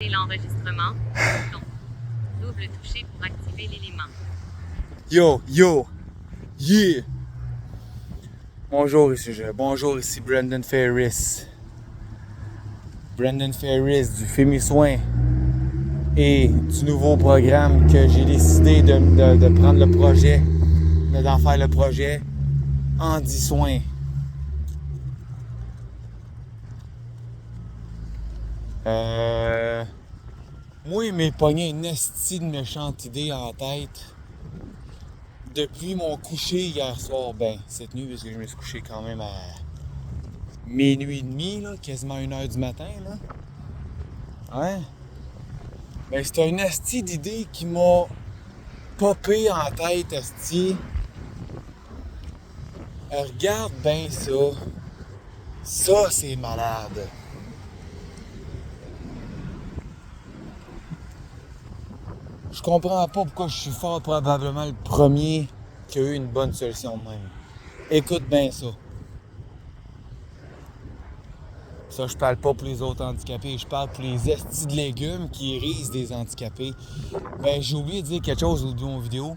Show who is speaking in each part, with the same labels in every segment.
Speaker 1: L'enregistrement. Bouton. Double touché pour activer l'élément.
Speaker 2: Yo, yeah! Bonjour, ici Brandon Ferris. Brandon Ferris du Fais-mes soins et du nouveau programme que j'ai décidé de prendre le projet, d'en faire le projet en 10 soins. Moi, il m'est pogné une esti de méchante idée en tête depuis mon coucher hier soir. Ben, cette nuit, parce que je me suis couché quand même à minuit et demi, là, quasiment 1h du matin, là. Ouais. Ben, c'est une esti d'idée qui m'a popé en tête, esti. Regarde bien ça. Ça, c'est malade. Je comprends pas pourquoi je suis fort probablement le premier qui a eu une bonne solution de même. Écoute bien ça. Ça, je parle pas pour les autres handicapés, je parle pour les estis de légumes qui hérissent des handicapés. Ben, j'ai oublié de dire quelque chose au début de mon vidéo.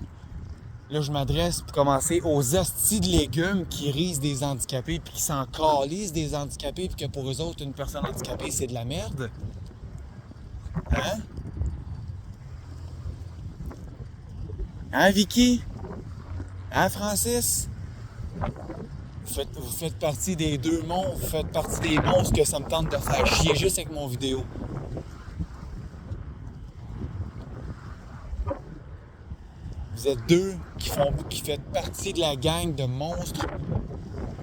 Speaker 2: Là, je m'adresse pour commencer aux estis de légumes qui hérissent des handicapés puis qui s'en calissent des handicapés puis que pour eux autres, une personne handicapée, c'est de la merde. Hein? Hein, Vicky? Hein, Francis? Vous faites partie des deux monstres, vous faites partie des monstres que ça me tente de faire chier juste avec mon vidéo. Vous êtes deux qui faites partie de la gang de monstres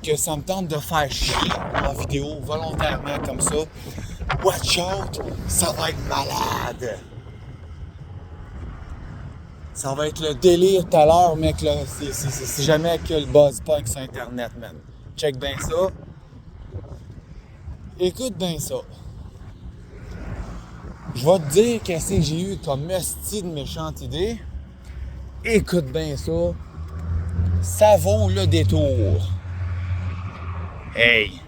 Speaker 2: que ça me tente de faire chier en vidéo volontairement comme ça. Watch out, ça va être malade. Ça va être le délire tout à l'heure, mec, là. C'est jamais que le buzz punk sur Internet, man. Check bien ça. Écoute bien ça. Je vais te dire qu'est-ce que j'ai eu comme esti de méchante idée. Écoute bien ça. Ça vaut le détour. Hey!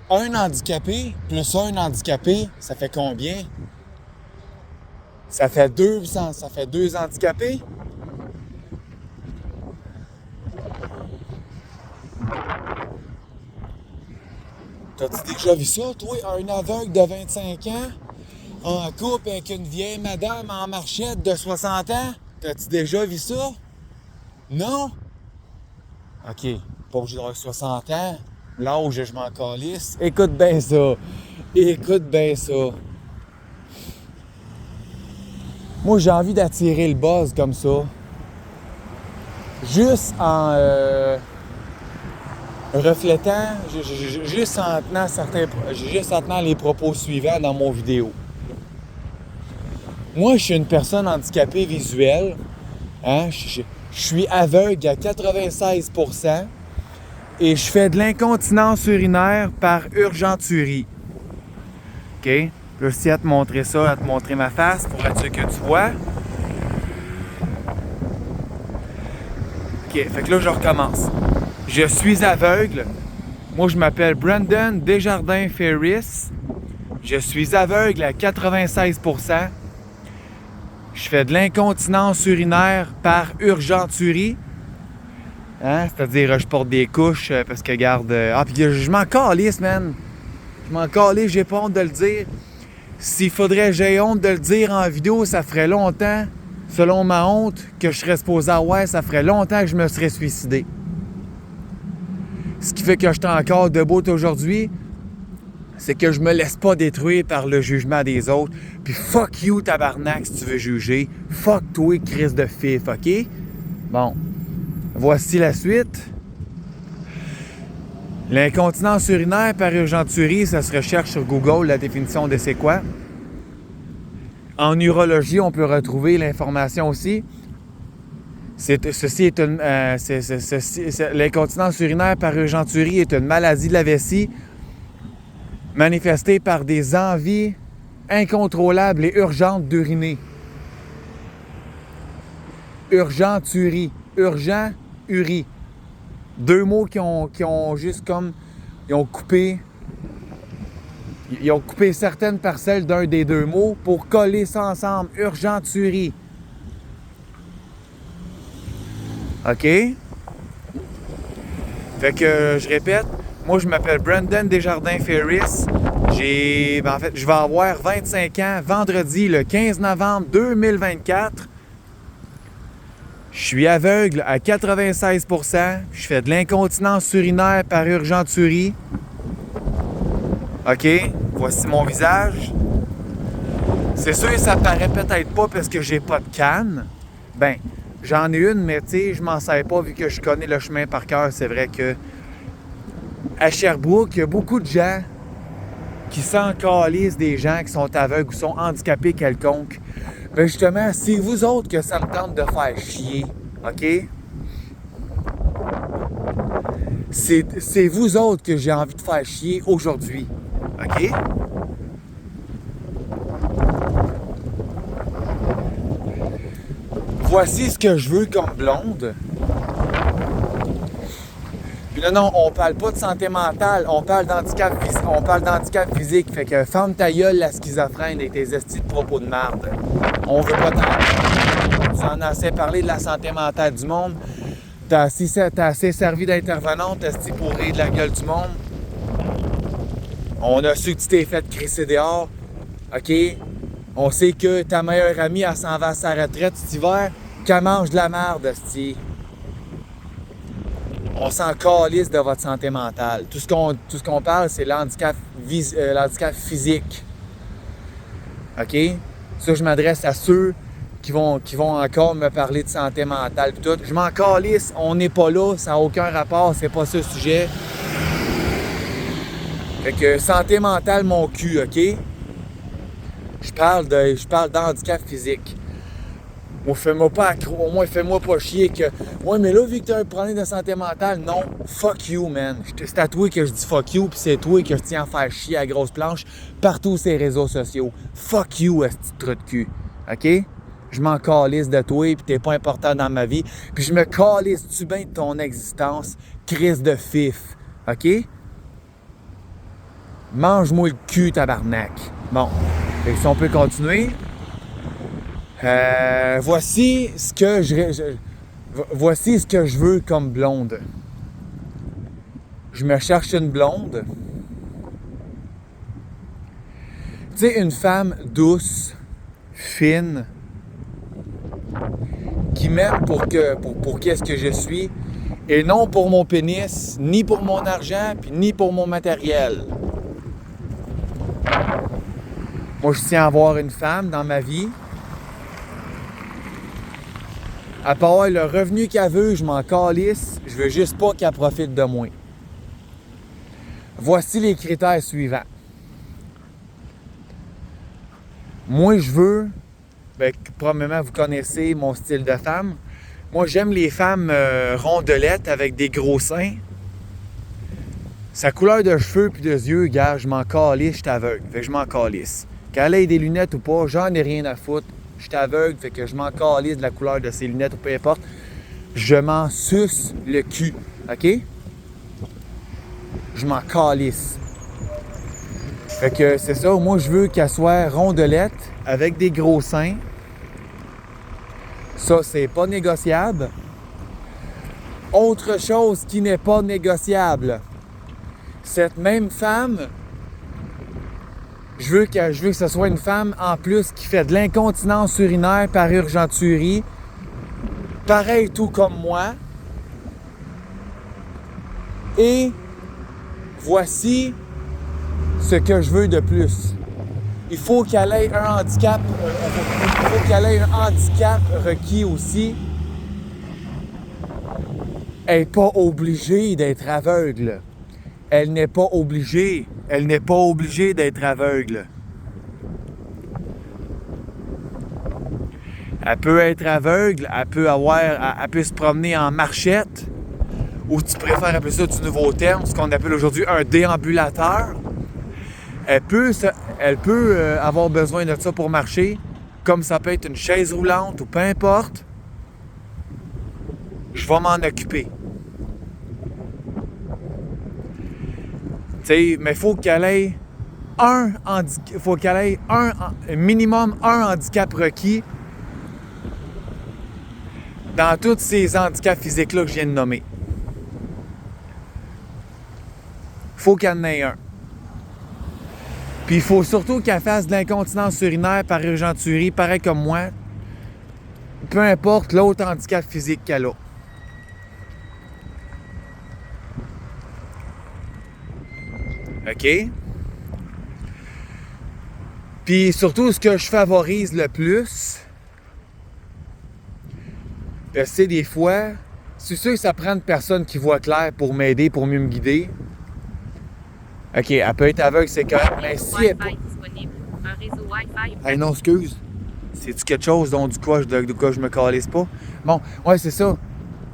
Speaker 2: Un handicapé plus un handicapé, ça fait combien? Ça fait deux handicapés? T'as-tu déjà vu ça, toi? Un aveugle de 25 ans en couple avec une vieille madame en marchette de 60 ans? T'as-tu déjà vu ça? Non? OK, pas obligé d'avoir 60 ans. L'âge, je m'en calisse. Écoute bien ça. Écoute bien ça. Moi, j'ai envie d'attirer le buzz comme ça. Juste en reflétant, juste en tenant les propos suivants dans mon vidéo. Moi, je suis une personne handicapée visuelle. Hein? Je suis aveugle à 96%. Et je fais de l'incontinence urinaire par urgenturie. OK? Je vais aussi à te montrer ça, à te montrer ma face pour être sûr que tu vois. OK, fait que là, je recommence. Je suis aveugle. Moi, je m'appelle Brandon Desjardins Ferris. Je suis aveugle à 96%. Je fais de l'incontinence urinaire par urgenturie. Hein? C'est-à-dire, je porte des couches parce que, regarde... puis je m'en calisse, man. Je m'en calisse, j'ai pas honte de le dire. S'il faudrait que j'aie honte de le dire en vidéo, ça ferait longtemps, selon ma honte, que je serais supposé avoir, ça ferait longtemps que je me serais suicidé. Ce qui fait que je suis encore debout aujourd'hui, c'est que je me laisse pas détruire par le jugement des autres. Puis fuck you, tabarnak, si tu veux juger. Fuck toi, crise de fif, OK? Bon. Voici la suite. L'incontinence urinaire par urgenturie, ça se recherche sur Google, la définition de c'est quoi. En urologie, on peut retrouver l'information aussi. L'incontinence urinaire par urgenturie est une maladie de la vessie manifestée par des envies incontrôlables et urgentes d'uriner. Urgenturie. Urgent, urie. Deux mots qui ont juste comme... Ils ont coupé Ils ont coupé certaines parcelles d'un des deux mots pour coller ça ensemble. Urgenturie. OK? Fait que, je répète, moi, je m'appelle Brandon Desjardins-Ferris. En fait, je vais avoir 25 ans vendredi, le 15 novembre 2024. Je suis aveugle à 96%. Je fais de l'incontinence urinaire par urgenturie. OK? Voici mon visage. C'est sûr que ça paraît peut-être pas parce que j'ai pas de canne. Ben, j'en ai une, mais tu sais, je m'en sers pas vu que je connais le chemin par cœur. C'est vrai que à Sherbrooke, il y a beaucoup de gens qui s'en calissent des gens qui sont aveugles ou sont handicapés quelconques. Ben justement, c'est vous autres que ça me tente de faire chier. OK? C'est vous autres que j'ai envie de faire chier aujourd'hui. OK? Voici ce que je veux comme blonde. Puis non, on parle pas de santé mentale, on parle d'handicap physique. Fait que ferme ta gueule la schizophrène et tes estis de propos de merde. On veut pas t'en... Tu en as assez parlé de la santé mentale du monde. T'as assez servi d'intervenante, esti pour rire de la gueule du monde. On a su que tu t'es fait crisser dehors. OK? On sait que ta meilleure amie, elle s'en va à sa retraite cet hiver, qu'elle mange de la merde, esti. On s'en calisse de votre santé mentale. Tout ce qu'on parle, c'est l'handicap physique. OK? Ça, je m'adresse à ceux qui vont encore me parler de santé mentale pis tout. Je m'en calisse, on n'est pas là, ça n'a aucun rapport, c'est pas ça le sujet. Fait que santé mentale, mon cul, OK? Je parle d'handicap physique. Moi, fais-moi pas accro, au moins fais-moi pas chier que... Ouais, mais là, vu que t'as un problème de santé mentale, non, fuck you, man. C'est à toi que je dis fuck you, pis c'est toi que je tiens à faire chier à grosse planche partout sur les réseaux sociaux. Fuck you, esti de trou de cul. OK? Je m'en calisse de toi, pis t'es pas important dans ma vie. Puis je me calisse-tu bien de ton existence, crise de fif. OK? Mange-moi le cul, tabarnak. Bon. Fait que si on peut continuer... voici ce que je veux comme blonde. Je me cherche une blonde. Tu sais, une femme douce, fine, qui m'aime pour qu'est-ce que je suis, et non pour mon pénis, ni pour mon argent, puis ni pour mon matériel. Moi, je tiens à avoir une femme dans ma vie. À part le revenu qu'elle veut, je m'en calisse. Je veux juste pas qu'elle profite de moi. Voici les critères suivants. Moi, je veux... probablement, vous connaissez mon style de femme. Moi, j'aime les femmes rondelettes avec des gros seins. Sa couleur de cheveux puis de yeux, gars, je m'en calisse, je suis aveugle. Fait que je m'en calisse. Qu'elle ait des lunettes ou pas, j'en ai rien à foutre. Je suis aveugle, fait que je m'en calisse de la couleur de ses lunettes ou peu importe. Je m'en suce le cul, OK? Je m'en calisse. Fait que c'est ça, moi je veux qu'elle soit rondelette avec des gros seins. Ça, c'est pas négociable. Autre chose qui n'est pas négociable. Cette même femme... Je veux que ce soit une femme, en plus, qui fait de l'incontinence urinaire par urgenturie. Pareil, tout comme moi. Et voici ce que je veux de plus. Il faut qu'elle ait un handicap. Il faut qu'elle ait un handicap requis aussi. Elle n'est pas obligée d'être aveugle. Elle n'est pas obligée d'être aveugle. Elle peut être aveugle, elle peut se promener en marchette, ou tu préfères appeler ça du nouveau terme, ce qu'on appelle aujourd'hui un déambulateur. Elle peut avoir besoin de ça pour marcher, comme ça peut être une chaise roulante ou peu importe. Je vais m'en occuper. Tu sais, mais il faut qu'elle ait faut qu'elle ait minimum un handicap requis dans tous ces handicaps physiques-là que je viens de nommer. Faut qu'elle en ait un. Puis il faut surtout qu'elle fasse de l'incontinence urinaire par urgenturie, pareil comme moi. Peu importe l'autre handicap physique qu'elle a. OK? Puis surtout, ce que je favorise le plus, parce que des fois, c'est sûr que ça prend une personne qui voit clair pour m'aider, pour mieux me guider. OK, elle peut être aveugle, c'est correct, mais si elle...
Speaker 1: Wi-Fi disponible. Un réseau Wi-Fi.
Speaker 2: Hey, non, excuse. C'est-tu quelque chose de quoi je me calisse pas? Bon, ouais, c'est ça.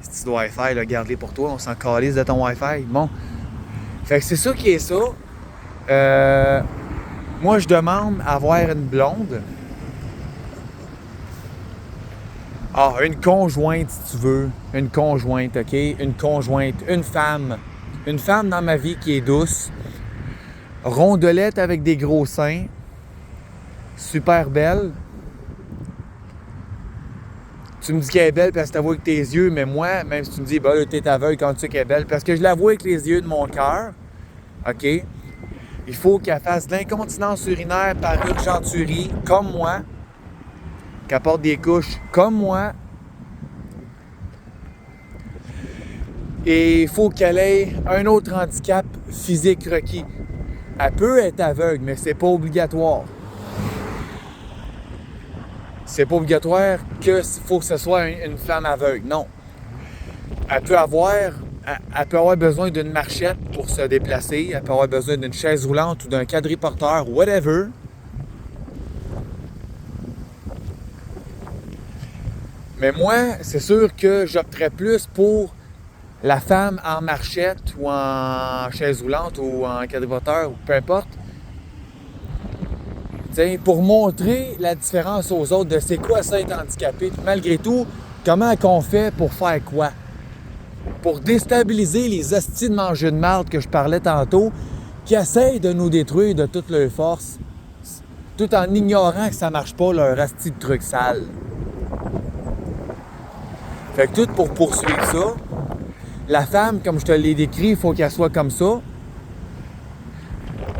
Speaker 2: Si tu Wi-Fi, là, garde-les pour toi, on s'en calisse de ton Wi-Fi. Bon. Fait que c'est ça qui est ça. Moi, je demande à avoir une blonde. Ah, une conjointe, si tu veux. Une conjointe, OK? Une conjointe, une femme. Une femme dans ma vie qui est douce. Rondelette avec des gros seins. Super belle. Tu me dis qu'elle est belle parce que tu vois avec tes yeux, mais moi, même si tu me dis, bah là, t'es aveugle quand tu sais qu'elle est belle, parce que je la vois avec les yeux de mon cœur, OK? Il faut qu'elle fasse de l'incontinence urinaire par urgenturie, comme moi, qu'elle porte des couches, comme moi, et il faut qu'elle ait un autre handicap physique requis. Elle peut être aveugle, mais c'est pas obligatoire. C'est pas obligatoire qu'il faut que ce soit une femme aveugle. Non. Elle peut avoir besoin d'une marchette pour se déplacer. Elle peut avoir besoin d'une chaise roulante ou d'un quadriporteur, whatever. Mais moi, c'est sûr que j'opterais plus pour la femme en marchette ou en chaise roulante ou en quadriporteur ou peu importe. T'sais, pour montrer la différence aux autres de c'est quoi ça être handicapé. Puis malgré tout, comment qu'on fait pour faire quoi? Pour déstabiliser les hosties de manger de marde que je parlais tantôt, qui essayent de nous détruire de toutes leurs forces, tout en ignorant que ça marche pas leur hostie de trucs sales. Fait que tout pour poursuivre ça, la femme, comme je te l'ai décrit, il faut qu'elle soit comme ça.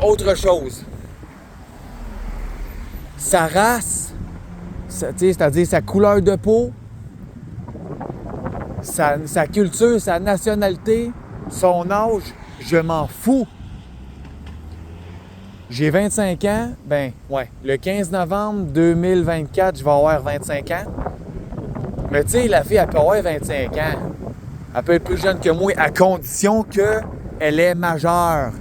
Speaker 2: Autre chose. Sa race, c'est-à-dire sa couleur de peau, sa culture, sa nationalité, son âge, je m'en fous. J'ai 25 ans, le 15 novembre 2024, je vais avoir 25 ans. Mais tu sais, la fille, elle peut avoir 25 ans. Elle peut être plus jeune que moi, à condition qu'elle est majeure.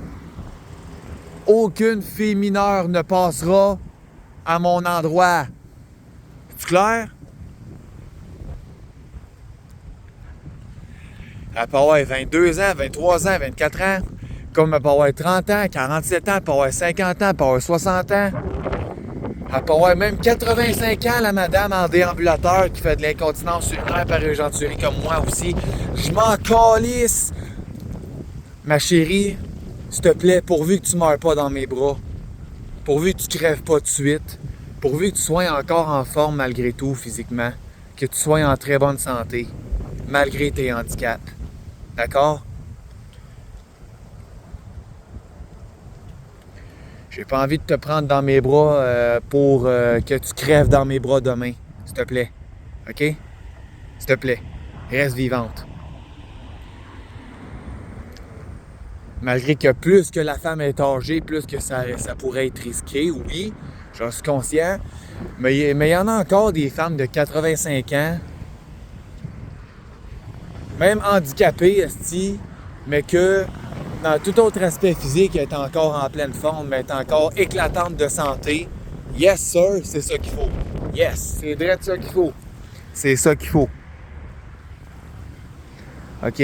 Speaker 2: Aucune fille mineure ne passera à mon endroit. C'est clair? Elle peut avoir 22 ans, 23 ans, 24 ans, comme elle peut avoir 30 ans, 47 ans, elle peut avoir 50 ans, elle peut avoir 60 ans. Elle peut avoir même 85 ans, la madame en déambulateur qui fait de l'incontinence urinaire par urgenturie comme moi aussi. Je m'en calisse. Ma chérie, s'il te plaît, pourvu que tu ne meurs pas dans mes bras. Pourvu que tu crèves pas de suite. Pourvu que tu sois encore en forme malgré tout physiquement. Que tu sois en très bonne santé. Malgré tes handicaps. D'accord? J'ai pas envie de te prendre dans mes bras pour que tu crèves dans mes bras demain. S'il te plaît. OK? S'il te plaît. Reste vivante. Malgré que plus que la femme est âgée, plus que ça pourrait être risqué, oui, j'en suis conscient. Mais il y en a encore des femmes de 85 ans, même handicapées, esti, mais que dans tout autre aspect physique, elle est encore en pleine forme, mais elle est encore éclatante de santé. Yes, sir, c'est ça qu'il faut. Yes, c'est vrai de ça qu'il faut. C'est ça qu'il faut. OK?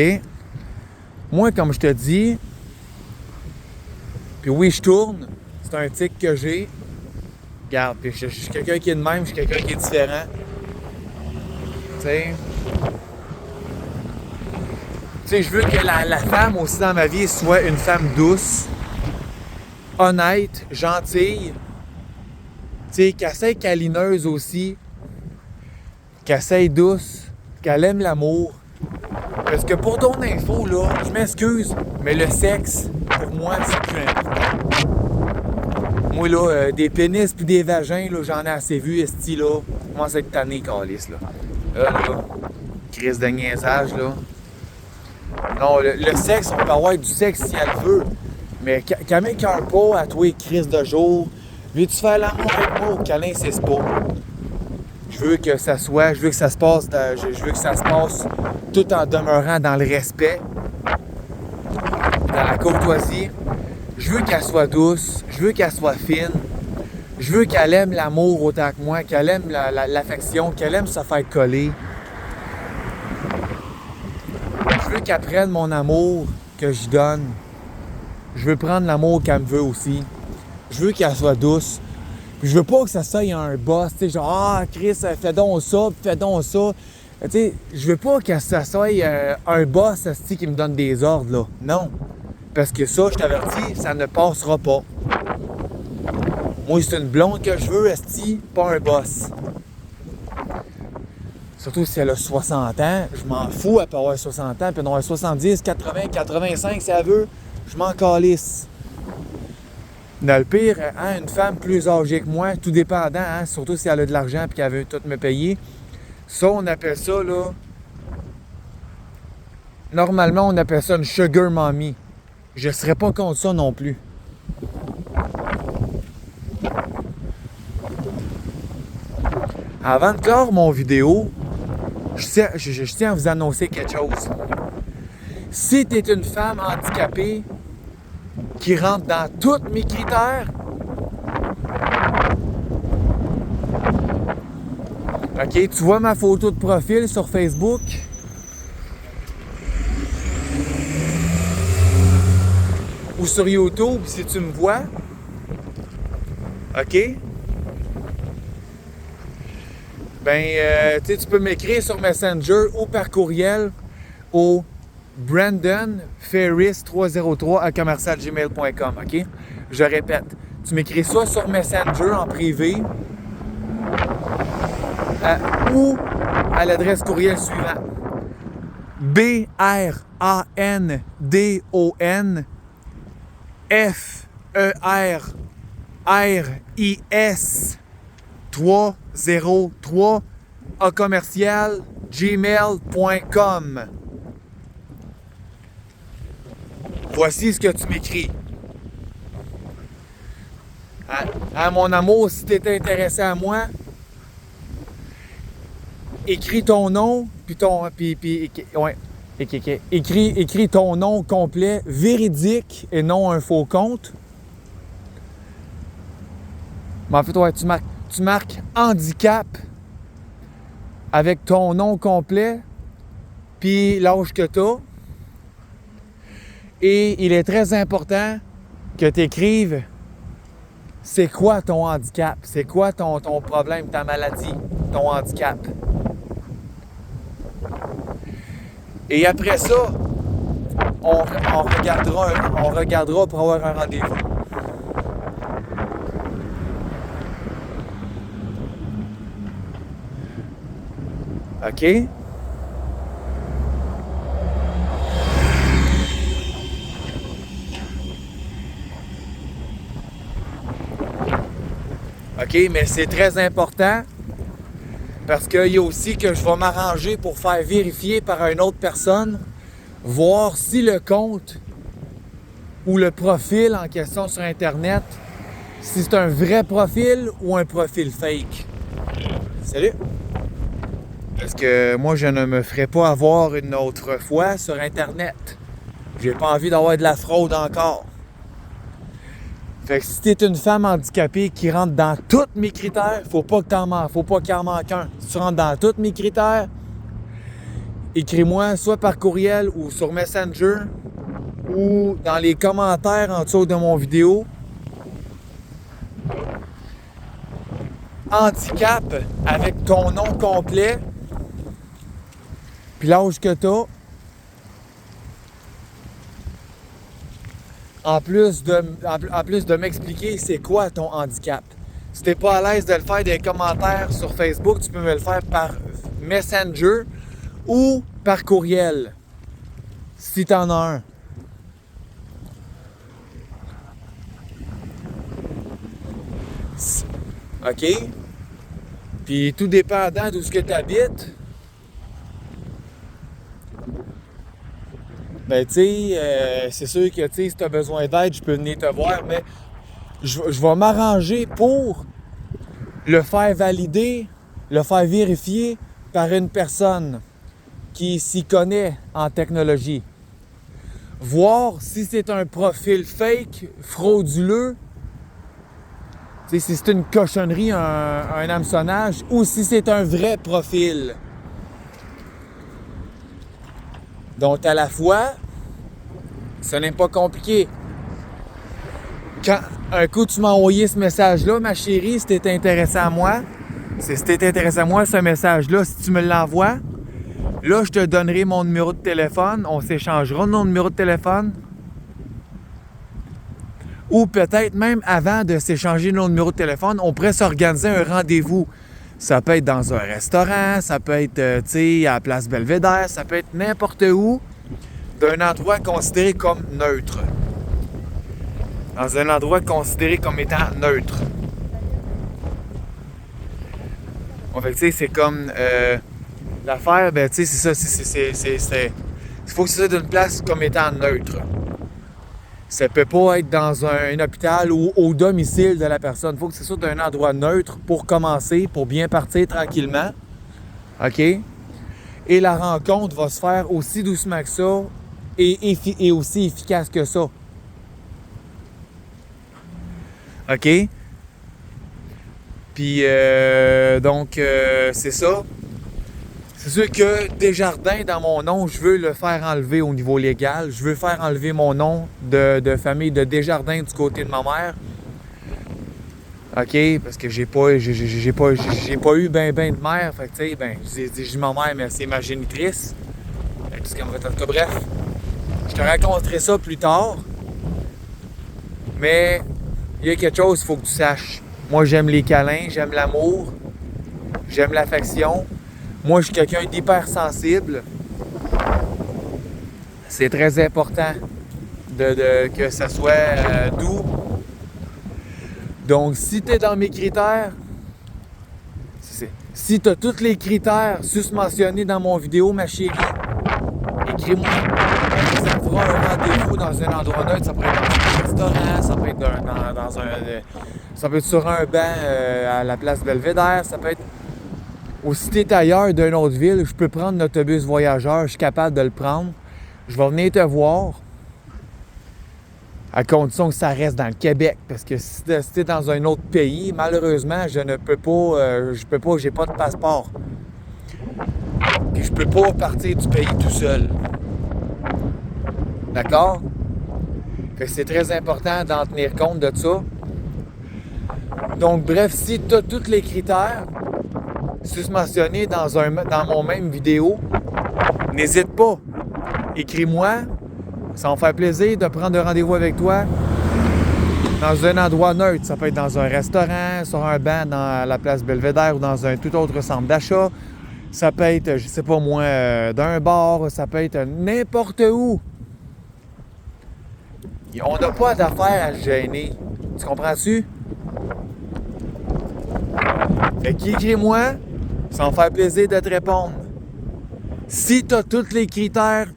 Speaker 2: Moi, comme je te dis, puis oui, je tourne. C'est un tic que j'ai. Regarde, puis je suis quelqu'un qui est de même, je suis quelqu'un qui est différent. Tu sais, je veux que la femme aussi dans ma vie soit une femme douce. honnête, gentille, tu sais, qu'elle essaie câlineuse aussi, qu'elle essaie douce, qu'elle aime l'amour. Parce que pour ton info, là, je m'excuse, mais le sexe, pour moi, c'est plus important. Moi, là, des pénis puis des vagins, là, j'en ai assez vu, esti, là. Je commence à être tanné, calice, là. Là, crise de niaisage, là. Non, le sexe, on peut avoir du sexe si elle veut. Mais qu'elle m'écoeure pas à toi, crise de jour. Veux-tu faire l'amour avec moi au câlin, c'est pas. Je veux que ça soit, je veux que ça se passe, je veux que ça se passe tout en demeurant dans le respect, dans la courtoisie. Je veux qu'elle soit douce, je veux qu'elle soit fine, je veux qu'elle aime l'amour autant que moi, qu'elle aime l'affection, qu'elle aime se faire coller. Je veux qu'elle prenne mon amour que je donne. Je veux prendre l'amour qu'elle me veut aussi. Je veux qu'elle soit douce. Puis je veux pas que ça soit un boss, tu sais, genre, ah, Chris, fais donc ça, fais donc ça. Tu sais, je veux pas que ça soit un boss, qui me donne des ordres, là. Non. Parce que ça, je t'avertis, ça ne passera pas. Moi, c'est une blonde que je veux, esti, pas un boss. Surtout si elle a 60 ans, je m'en fous, elle peut avoir 60 ans, puis elle en avoir 70, 80, 85 si elle veut, je m'en calisse. Dans le pire, hein, une femme plus âgée que moi, tout dépendant, hein, surtout si elle a de l'argent et qu'elle veut tout me payer, ça, on appelle ça, là... Normalement, on appelle ça une sugar mommy. Je serais pas contre ça non plus. Avant de clore mon vidéo, je tiens à vous annoncer quelque chose. Si tu es une femme handicapée qui rentre dans tous mes critères, OK, tu vois ma photo de profil sur Facebook? Ou sur YouTube, si tu me vois? OK? Ben, tu peux m'écrire sur Messenger ou par courriel au brandonferris303@gmail.com, OK? Je répète, tu m'écris soit sur Messenger en privé ou à l'adresse courriel suivante. BRANDONFERRIS303@gmail.com. Voici ce que tu m'écris. Mon amour, si tu es intéressé à moi, écris ton nom, puis ton... écris ton nom complet, véridique, et non un faux compte. Mais en fait, ouais, tu marques handicap avec ton nom complet, puis l'âge que tu as. Et il est très important que tu écrives c'est quoi ton handicap, c'est quoi ton problème, ta maladie, ton handicap. Et après ça, on regardera pour avoir un rendez-vous. OK? OK, mais c'est très important parce qu'il y a aussi que je vais m'arranger pour faire vérifier par une autre personne, voir si le compte ou le profil en question sur Internet, si c'est un vrai profil ou un profil fake. Salut! Parce que moi, je ne me ferai pas avoir une autre fois sur Internet. J'ai pas envie d'avoir de la fraude encore. Fait que si t'es une femme handicapée qui rentre dans tous mes critères, faut pas qu'il en manque un. Si tu rentres dans tous mes critères, écris-moi soit par courriel ou sur Messenger ou dans les commentaires en dessous de mon vidéo. Handicap avec ton nom complet, puis l'âge que t'as. en plus de m'expliquer c'est quoi ton handicap. Si t'es pas à l'aise de le faire des commentaires sur Facebook, tu peux me le faire par Messenger ou par courriel, si t'en as un. OK? Puis tout dépendant d'où ce que tu habites, ben tu sais, c'est sûr que si tu as besoin d'aide, je peux venir te voir, mais je vais m'arranger pour le faire valider, le faire vérifier par une personne qui s'y connaît en technologie. Voir si c'est un profil fake, frauduleux, si c'est une cochonnerie, un hameçonnage, ou si c'est un vrai profil. Donc, à la fois, ce n'est pas compliqué. Quand un coup tu m'as envoyé ce message-là, ma chérie, si t'es intéressé à moi, ce message-là, si tu me l'envoies, là, je te donnerai mon numéro de téléphone, on s'échangera nos numéros de téléphone. Ou peut-être même avant de s'échanger nos numéros de téléphone, on pourrait s'organiser un rendez-vous. Ça peut être dans un restaurant, ça peut être, tu sais, à la place Belvédère, ça peut être n'importe où, d'un endroit considéré comme neutre. Dans un endroit considéré comme étant neutre. En fait, tu sais, c'est comme l'affaire, ben, tu sais, c'est ça, il faut que ce soit d'une place comme étant neutre. Ça peut pas être dans un hôpital ou au domicile de la personne. Il faut que ce soit d'un endroit neutre pour commencer, pour bien partir tranquillement. OK? Et la rencontre va se faire aussi doucement que ça et aussi efficace que ça. OK? Puis, donc, c'est ça. C'est sûr que Desjardins, dans mon nom, je veux le faire enlever au niveau légal. Je veux faire enlever mon nom de famille de Desjardins du côté de ma mère. OK? Parce que j'ai pas eu ben de mère. Fait que, tu sais, ben, j'ai ma mère, mais c'est ma génitrice. Bref, je te raconterai ça plus tard. Mais il y a quelque chose qu'il faut que tu saches. Moi, j'aime les câlins, j'aime l'amour, j'aime l'affection. Moi, je suis quelqu'un d'hypersensible. C'est très important que ça soit doux. Donc, si tu es dans mes critères, si tu as tous les critères susmentionnés dans mon vidéo, ma chérie, écris-moi. Ça fera un rendez-vous dans un endroit neutre. Ça pourrait être dans un restaurant, ça peut être ça peut être sur un banc à la place Belvédère, ça peut être... Ou si tu es ailleurs d'une autre ville, je peux prendre l'autobus voyageur, je suis capable de le prendre. Je vais venir te voir, à condition que ça reste dans le Québec. Parce que si tu es dans un autre pays, malheureusement, j'ai pas de passeport. Et je peux pas partir du pays tout seul. D'accord? Fait que c'est très important d'en tenir compte de ça. Donc, bref, si tu as tous les critères susmentionnés dans mon même vidéo, n'hésite pas. Écris-moi. Ça va me faire plaisir de prendre un rendez-vous avec toi dans un endroit neutre. Ça peut être dans un restaurant, sur un banc dans la place Belvédère ou dans un tout autre centre d'achat. Ça peut être, je sais pas moi, d'un bar. Ça peut être n'importe où. On n'a pas d'affaire à se gêner. Tu comprends-tu? Fait qu'écris-moi, ça va me faire plaisir de te répondre. Si tu as tous les critères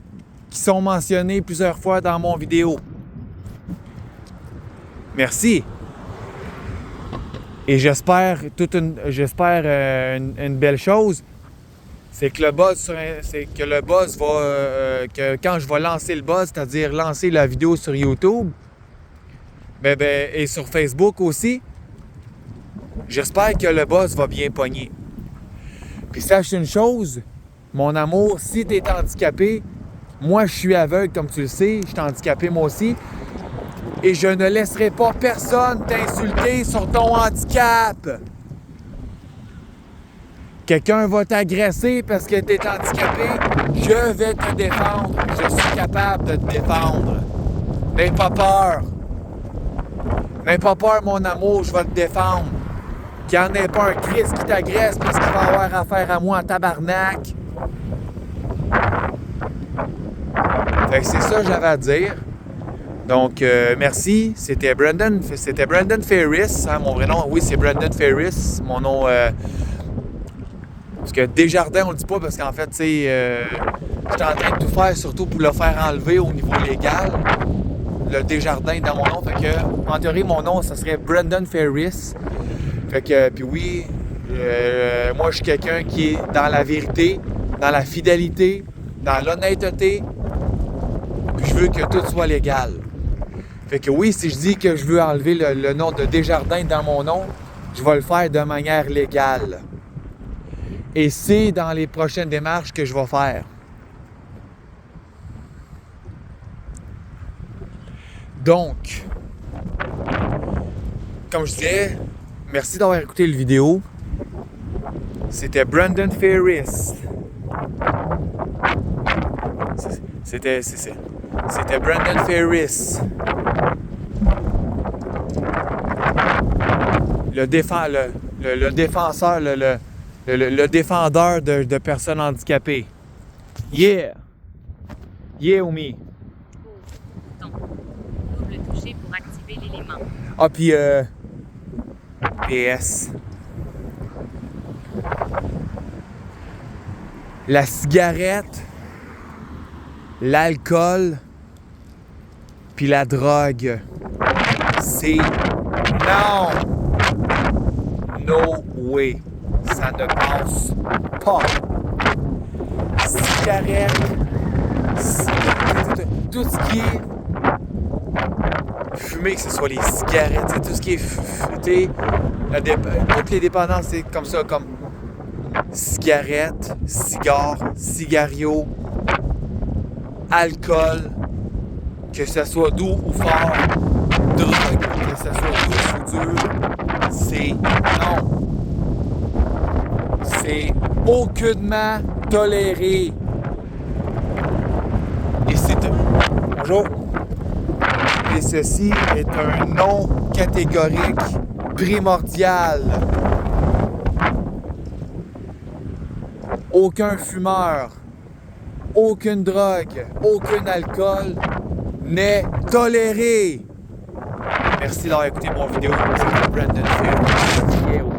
Speaker 2: qui sont mentionnés plusieurs fois dans mon vidéo. Merci. Et j'espère une belle chose, c'est que le buzz va que quand je vais lancer le buzz, c'est-à-dire lancer la vidéo sur YouTube, et sur Facebook aussi, j'espère que le buzz va bien pogner. Puis sache une chose, mon amour, si tu es handicapé, moi je suis aveugle comme tu le sais, je suis handicapé moi aussi, et je ne laisserai pas personne t'insulter sur ton handicap. Quelqu'un va t'agresser parce que tu es handicapé, je vais te défendre, je suis capable de te défendre. N'aie pas peur. N'aie pas peur, mon amour, je vais te défendre. Qu'il n'y en ait pas un Christ qui t'agresse parce qu'il va avoir affaire à moi en tabarnak. Fait que c'est ça que j'avais à dire. Donc, merci. C'était Brandon Ferris. Hein, mon vrai nom, oui, c'est Brandon Ferris. Mon nom... parce que Desjardins, on le dit pas parce qu'en fait, tu sais... j'étais en train de tout faire, surtout pour le faire enlever au niveau légal. Le Desjardins dans mon nom. Fait que, en théorie, mon nom, ça serait Brandon Ferris. Fait que, puis oui, moi, je suis quelqu'un qui est dans la vérité, dans la fidélité, dans l'honnêteté. Puis je veux que tout soit légal. Fait que oui, si je dis que je veux enlever le nom de Desjardins dans mon nom, je vais le faire de manière légale. Et c'est dans les prochaines démarches que je vais faire. Donc, comme je disais, merci d'avoir écouté la vidéo. C'était Brandon Ferris. C'était Brandon Ferris. Le défenseur, le défendeur de personnes handicapées. Yeah! Yeah, Omi!
Speaker 1: Bouton. Double toucher pour activer l'élément.
Speaker 2: Ah, puis PS. La cigarette, l'alcool, puis la drogue, c'est non! No way! Ça ne passe pas! Cigarette, tout ce qui est fumé, que ce soit les cigarettes, tout ce qui est futé, toutes les dépendances, c'est comme ça, comme cigarettes, cigares, cigario, alcool, que ce soit doux ou fort, drogue, que ce soit douce ou dur, c'est non. C'est aucunement toléré. Et c'est bonjour. Et ceci est un non catégorique primordial. Aucun fumeur, aucune drogue, aucun alcool n'est toléré. Merci d'avoir écouté mon vidéo. C'est Brandon Ferris.